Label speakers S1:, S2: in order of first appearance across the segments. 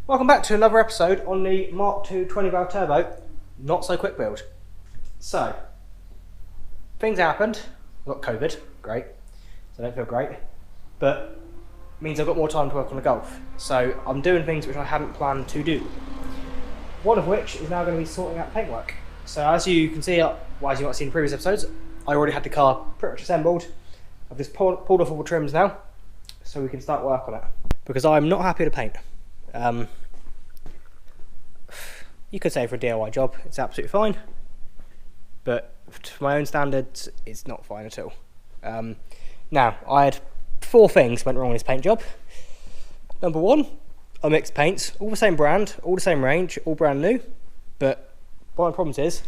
S1: Welcome back to another episode on the Mark II 20 valve turbo, not so quick build. So, things happened. I got COVID, great, so I don't feel great, but it means I've got more time to work on the Golf. So I'm doing things which I hadn't planned to do. One of which is now going to be sorting out paintwork. So as you can see, as you might have seen in previous episodes, I already had the car pretty much assembled. I've just pulled off all the trims now, so we can start work on it. Because I'm not happy to paint. You could say for a DIY job, it's absolutely fine, but to my own standards, it's not fine at all. Now, I had 4 things went wrong with this paint job. Number 1, I mixed paints, all the same brand, all the same range, all brand new, but one of the problems is,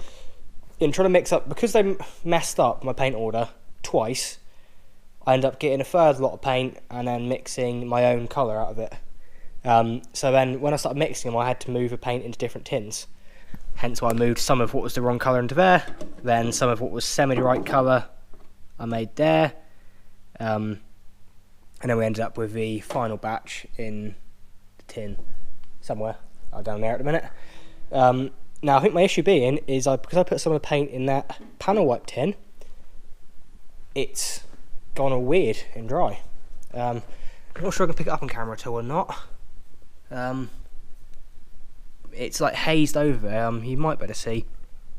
S1: in trying to mix up, because they messed up my paint order twice, I ended up getting a third lot of paint and then mixing my own colour out of it. So then when I started mixing them, I had to move the paint into different tins. Hence why I moved some of what was the wrong colour into there, then some of what was semi the right colour I made there, and then we ended up with the final batch in the tin somewhere down there at the minute. Now I think my issue being is because I put some of the paint in that panel wipe tin, it's gone all weird and dry. I'm not sure I can pick it up on camera at all or not. It's like hazed over. You might better see.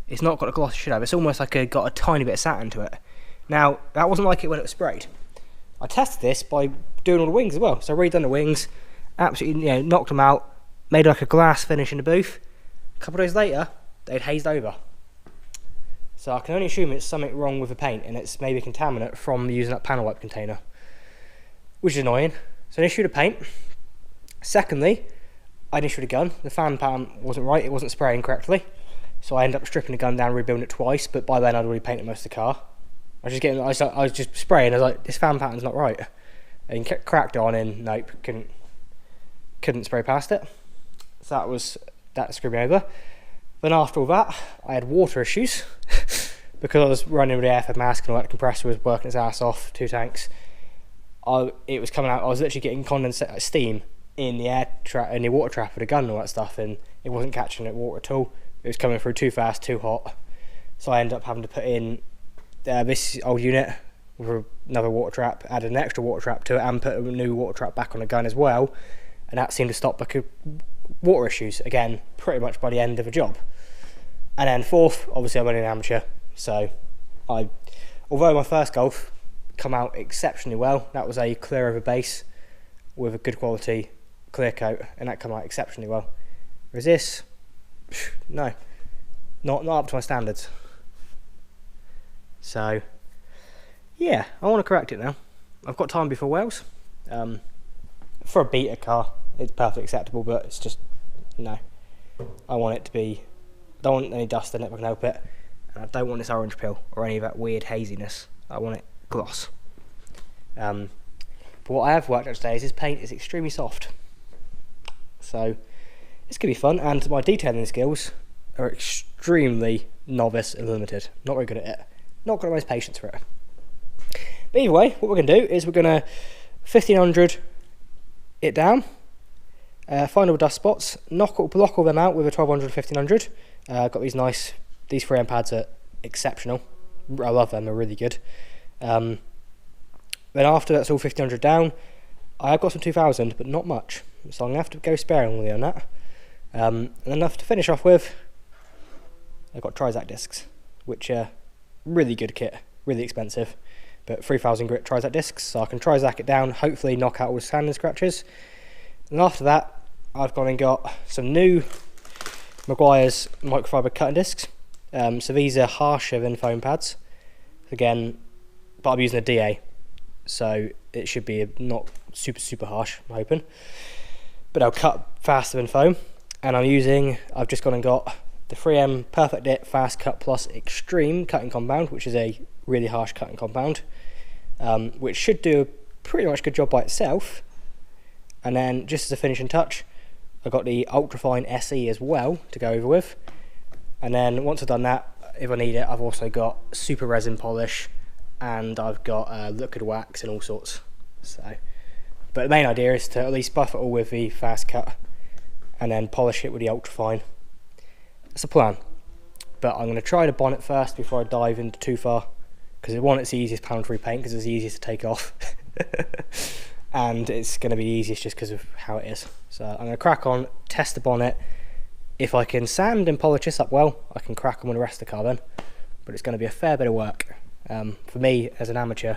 S1: It's not got a gloss it should have. It's almost like it got a tiny bit of satin to it. Now that wasn't like it when it was sprayed. I tested this by doing all the wings as well. So I redone the wings, absolutely, knocked them out, made like a glass finish in the booth. A couple of days later, they'd hazed over. So I can only assume it's something wrong with the paint, and it's maybe a contaminant from using that panel wipe container, which is annoying. So an issue with the paint. Secondly, I issued a gun. The fan pattern wasn't right, it wasn't spraying correctly. So I ended up stripping the gun down, rebuilding it twice, but by then I'd already painted most of the car. I was just spraying, I was like, this fan pattern's not right. And cracked on and nope, couldn't spray past it. So that screwed me over. Then after all that, I had water issues. Because I was running with the airfed mask and all that, compressor was working its ass off, 2 tanks. It was coming out, I was literally getting steam in the water trap with the gun and all that stuff, and it wasn't catching it water at all. It was coming through too fast, too hot. So I ended up having to put in this old unit with another water trap, added an extra water trap to it, and put a new water trap back on the gun as well. And that seemed to stop water issues again, pretty much by the end of the job. And then fourth, obviously I'm only an amateur, so although my first Golf come out exceptionally well, that was a clear over base with a good quality clear coat, and that come out exceptionally well. Whereas this, no, not up to my standards. So yeah, I want to correct it now. I've got time before Wales. For a beta car, it's perfectly acceptable, but it's just no. I want it to be. I don't want any dust in it if I can help it, and I don't want this orange peel or any of that weird haziness. I want it gloss. But what I have worked out today is this paint is extremely soft, so it's going to be fun, and my detailing skills are extremely novice and limited. Not very good at it. Not got the most patience for it. But either way, what we're going to do is we're going to 1500 it down, find all the dust spots, block all them out with a 1200 1500. Got these 3M pads are exceptional. I love them, they're really good. Then after that's all 1500 down, I have got some 2000, but not much. So I'm going to have to go sparingly on that. And enough to finish off with, I've got Trizac discs, which are really good kit, really expensive, but 3000 grit Trizac discs, so I can Trizac it down, hopefully knock out all the sand and scratches. And after that, I've gone and got some new Meguiar's microfiber cutting discs. So these are harsher than foam pads, again, but I'm using a DA. So it should be not super harsh, I'm hoping, but they'll cut faster than foam. And I've just gone and got the 3M Perfect Dip Fast Cut Plus Extreme cutting compound, which is a really harsh cutting compound, which should do a pretty much good job by itself. And then just as a finishing touch, I've got the Ultrafine SE as well to go over with. And then once I've done that, if I need it, I've also got super resin polish, and I've got liquid wax and all sorts. So, but the main idea is to at least buff it all with the fast cut, and then polish it with the ultrafine. That's the plan. But I'm going to try the bonnet first before I dive into too far, because one, it's the easiest panel to repaint because it's the easiest to take off, and it's going to be easiest just because of how it is. So I'm going to crack on, test the bonnet. If I can sand and polish this up well, I can crack on with the rest of the car then, but it's going to be a fair bit of work for me as an amateur,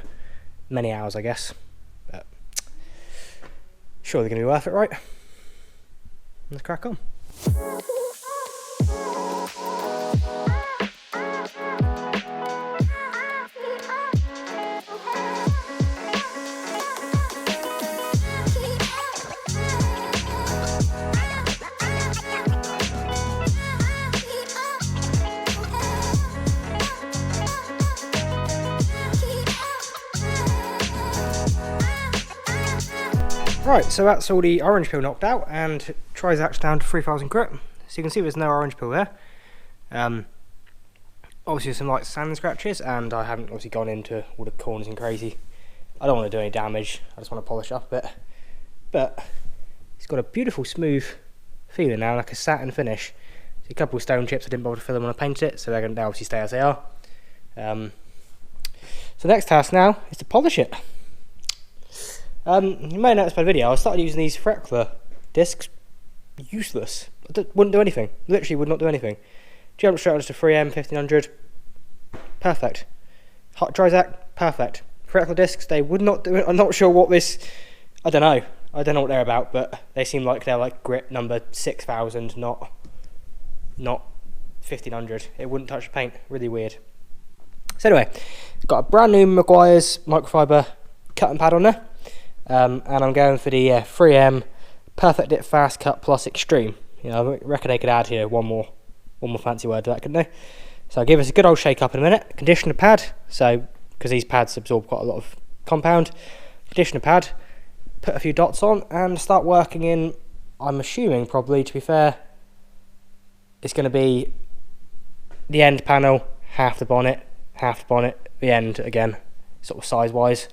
S1: many hours I guess, but surely going to be worth it, right? Let's crack on. Right, so that's all the orange peel knocked out, and Trizac's down to 3000 grit. So you can see there's no orange peel there. Obviously some light sand scratches, and I haven't obviously gone into all the corners and crazy. I don't want to do any damage, I just want to polish up a bit. But it's got a beautiful smooth feeling now, like a satin finish. So a couple of stone chips, I didn't bother to fill them when I painted it, so they're going to obviously stay as they are. So the next task now is to polish it. You may notice by the video, I started using these freckler discs. Useless. Wouldn't do anything. Literally would not do anything. Jump straight onto 3M 1500. Perfect. Hot Trizac. Perfect. Freckler discs, they would not do it. I'm not sure what this... I don't know. I don't know what they're about, but they seem like they're like grit number 6000, not 1500. It wouldn't touch the paint. Really weird. So anyway, got a brand new Maguire's microfiber cutting pad on there. And I'm going for the 3M Perfect Dip Fast Cut Plus Extreme. You know, I reckon they could add here one more fancy word to that, couldn't they? So I'll give us a good old shake up in a minute. Conditioner pad, so because these pads absorb quite a lot of compound. Conditioner pad, put a few dots on and start working in. I'm assuming probably, to be fair, it's going to be the end panel, half the bonnet, the end again, sort of size wise.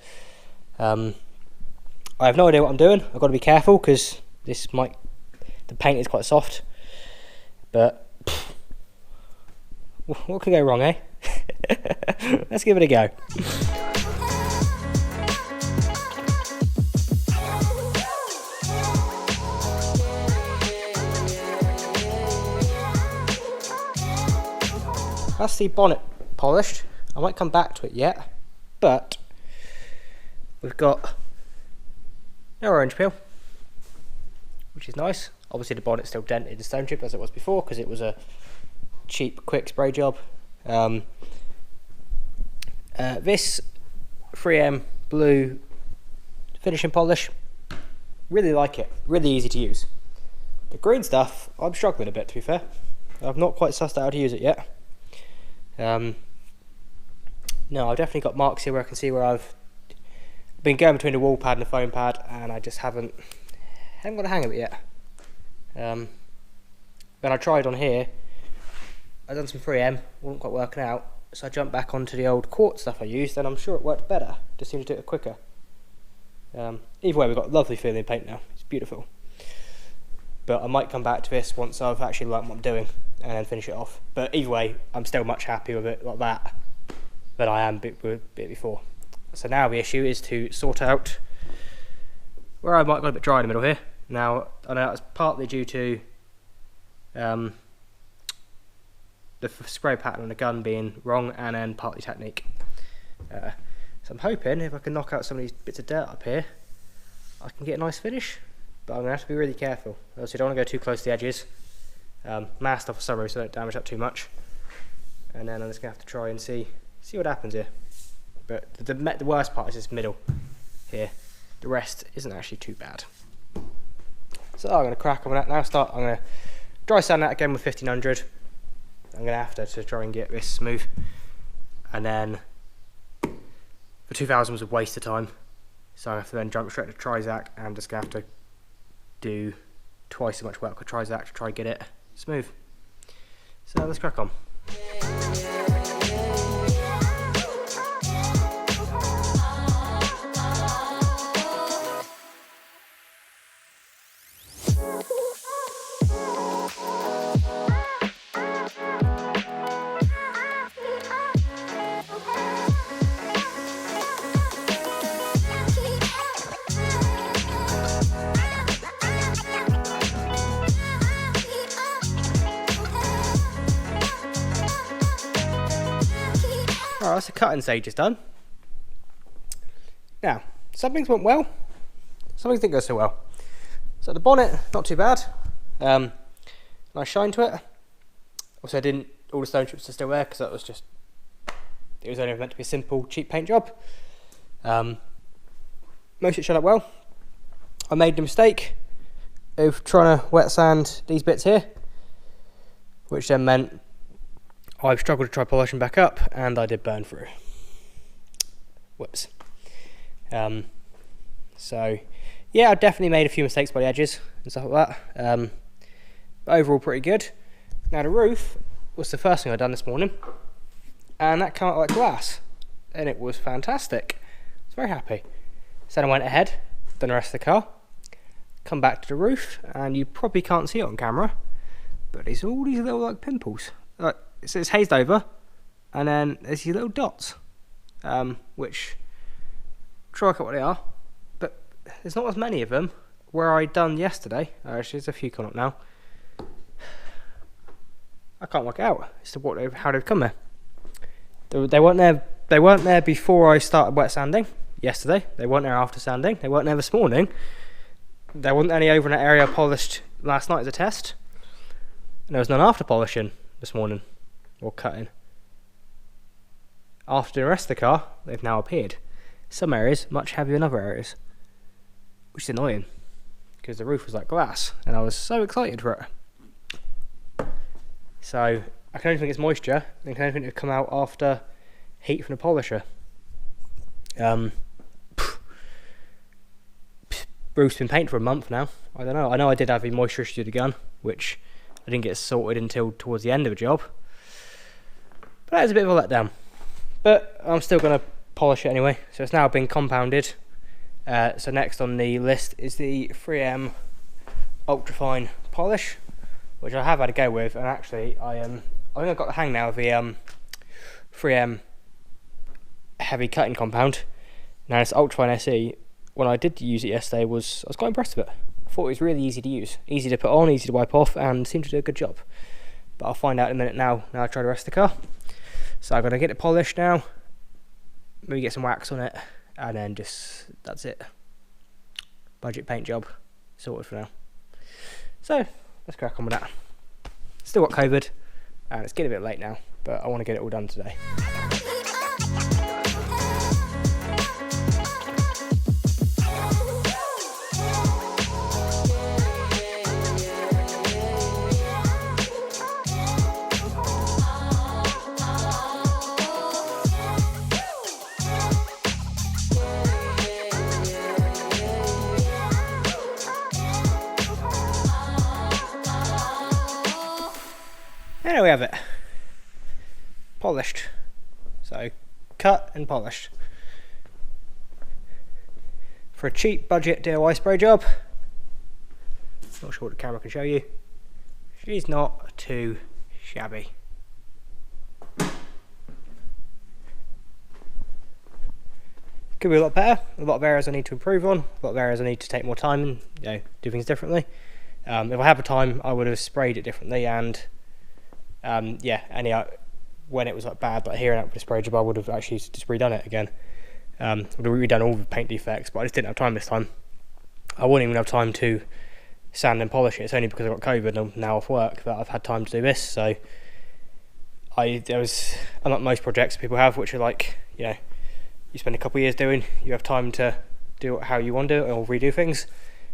S1: I have no idea what I'm doing. I've got to be careful because the paint is quite soft, but what could go wrong, eh? Let's give it a go. That's the bonnet polished. I might come back to it yet, but we've got no orange peel, which is nice. Obviously the bonnet's still dented in stone chip as it was before because it was a cheap quick spray job. This 3M blue finishing polish, really like it, really easy to use. The green stuff I'm struggling a bit, to be fair. I've not quite sussed out how to use it yet. No, I've definitely got marks here where I can see where I've been going between the wall pad and the foam pad, and I just haven't got a hang of it yet. When I tried on here, I done some 3M, wasn't quite working out, so I jumped back onto the old quartz stuff I used, and I'm sure it worked better. Just seemed to do it quicker. Either way, we've got lovely feeling paint now. It's beautiful. But I might come back to this once I've actually learnt what I'm doing and then finish it off. But either way, I'm still much happier with it like that than I am bit before. So now the issue is to sort out where I might go a bit dry in the middle here. Now, I know that's partly due to the spray pattern on the gun being wrong, and then partly technique. So I'm hoping if I can knock out some of these bits of dirt up here, I can get a nice finish. But I'm going to have to be really careful. Obviously, I don't want to go too close to the edges. Masked off a summary so I don't damage that too much. And then I'm just going to have to try and see what happens here. But the worst part is this middle here. The rest isn't actually too bad. So I'm going to crack on that now. I'm going to dry sand that again with 1500. I'm going to have to try and get this smooth. And then the 2000 was a waste of time. So I have to then jump straight to Trizac, and I'm just going to have to do twice as much work with Trizac to try and get it smooth. So let's crack on. Alright, so cutting stage is done. Now, some things went well, some things didn't go so well. So the bonnet, not too bad. Nice shine to it. Also, all the stone chips are still there because that was just, it was only meant to be a simple, cheap paint job. Most of it showed up well. I made the mistake of trying to wet sand these bits here, which then meant I've struggled to try polishing back up, and I did burn through. Whoops. So yeah, I definitely made a few mistakes by the edges and stuff like that. But overall pretty good. Now the roof was the first thing I'd done this morning, and that came out like glass, and it was fantastic. I was very happy. So then I went ahead, done the rest of the car, come back to the roof, and you probably can't see it on camera, but there's all these little like pimples. Like, so it's hazed over, and then there's these little dots, which try to work out what they are, but there's not as many of them where I done yesterday. Actually, there's a few coming up now. I can't work it out as to how they've come there. They weren't there. They weren't there before I started wet sanding yesterday. They weren't there after sanding. They weren't there this morning. There wasn't any over in that area polished last night as a test. And there was none after polishing this morning or cutting. After the rest of the car, they've now appeared. Some areas much heavier than other areas, which is annoying because the roof was like glass, and I was so excited for it. So I can only think it's moisture, and I can only think it'll come out after heat from the polisher. Roof's been painted for a month now. I don't know. I know I did have a moisture issue with the gun, which I didn't get sorted until towards the end of the job. But that was a bit of a letdown. But I'm still going to polish it anyway. So it's now been compounded. So next on the list is the 3M ultrafine polish, which I have had a go with, and actually I think I've got the hang now of the 3M heavy cutting compound. Now this ultrafine SE, when I did use it yesterday, I was quite impressed with it. I thought it was really easy to use, easy to put on, easy to wipe off, and seemed to do a good job. But I'll find out in a minute now I try the rest of the car. So I've got to get it polished now, maybe get some wax on it, and then just, that's it. Budget paint job sorted for now. So let's crack on with that. Still got COVID, and it's getting a bit late now, but I want to get it all done today. There we have it. Polished. So, cut and polished. For a cheap budget DIY spray job, not sure what the camera can show you, she's not too shabby. Could be a lot better. A lot of areas I need to improve on. A lot of areas I need to take more time and do things differently. If I had the time, I would have sprayed it differently, and when it was like bad, like hearing out with the spray job, I would have actually just redone it again. Would have redone all the paint defects, but I just didn't have time this time. I wouldn't even have time to sand and polish it. It's only because I got COVID and I'm now off work that I've had time to do this. So unlike most projects people have, which are like, you spend a couple of years doing, you have time to do it how you want to do it or redo things.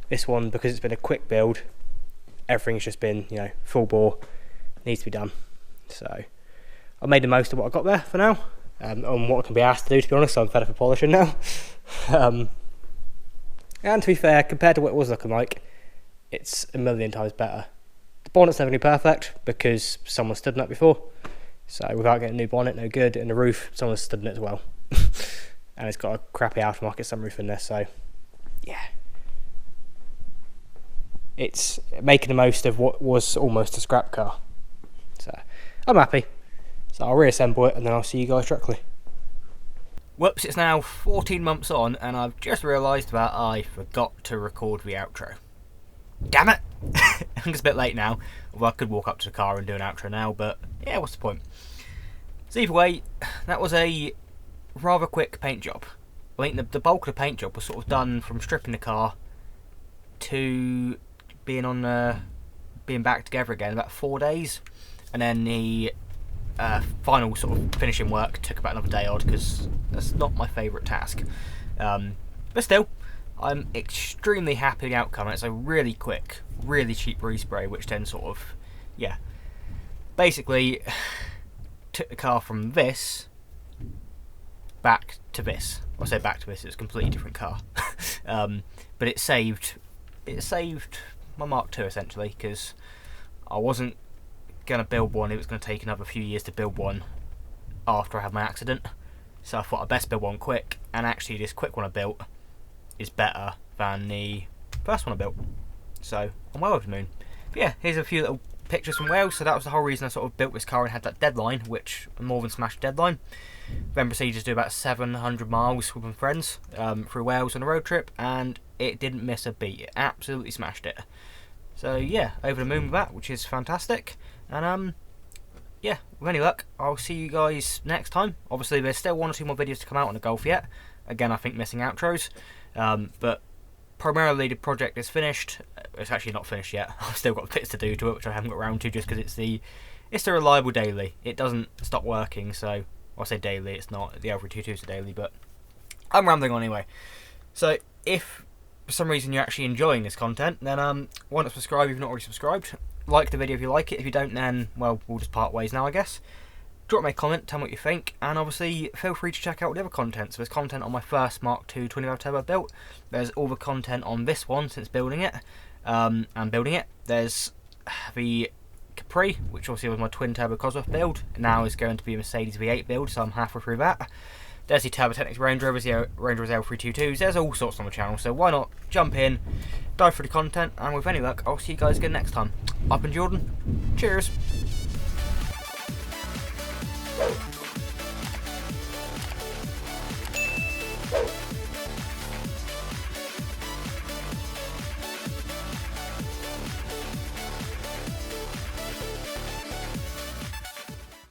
S1: This one, because it's been a quick build, everything's just been, full bore, needs to be done. So I made the most of what I got there for now, on what I can be asked to do, to be honest. So I'm fed up of polishing now. And to be fair, compared to what it was looking like, it's a million times better. The bonnet's never going to be perfect because someone stood in it before, so without getting a new bonnet, no good. And the roof, someone stood in it as well. And it's got a crappy aftermarket sunroof in there, so yeah, it's making the most of what was almost a scrap car. So I'm happy. So I'll reassemble it and then I'll see you guys directly. Whoops, it's now 14 months on and I've just realised that I forgot to record the outro. Damn it! I think it's a bit late now, although I could walk up to the car and do an outro now, but yeah, what's the point? So either way, that was a rather quick paint job. I think the bulk of the paint job was sort of done from stripping the car to being back together again in about 4 days, and then the final sort of finishing work took about another day odd, because that's not my favourite task. But still, I'm extremely happy with the outcome. It's a really quick, really cheap respray, which then sort of, yeah, basically took the car from this back to this. I say back to this, it's a completely different car. But it saved my Mark II essentially, because I wasn't going to build one. It was going to take another few years to build one after I had my accident. So I thought I'd best build one quick, and actually this quick one I built is better than the first one I built. So I'm well over the moon. But yeah, here's a few little pictures from Wales. So that was the whole reason I sort of built this car and had that deadline, which more than smashed deadline. Then proceeded to do about 700 miles with my friends through Wales on a road trip, and it didn't miss a beat. It absolutely smashed it. So yeah, over the moon with that, which is fantastic. And yeah, with any luck, I'll see you guys next time. Obviously, there's still 1 or 2 more videos to come out on the Golf yet. Again, I think missing outros. But primarily the project is finished. It's actually not finished yet. I've still got bits to do to it, which I haven't got around to, just because it's the reliable daily. It doesn't stop working, so I say daily. It's not the L322 is a daily, but I'm rambling on anyway. So if for some reason you're actually enjoying this content, then why not subscribe if you've not already subscribed. Like the video if you like it. If you don't, then well, we'll just part ways now, I guess. Drop me a comment, tell me what you think, and obviously feel free to check out the other content. So there's content on my first Mark II 25 Turbo built. There's all the content on this one since building it, There's the Capri, which obviously was my twin turbo Cosworth build. Now is going to be a Mercedes V8 build, so I'm halfway through that. There's the Turbo Technics Range Rovers, the Range Rovers L322s. There's all sorts on the channel, so why not jump in, dive through the content, and with any luck, I'll see you guys again next time. I've been Jordan. Cheers.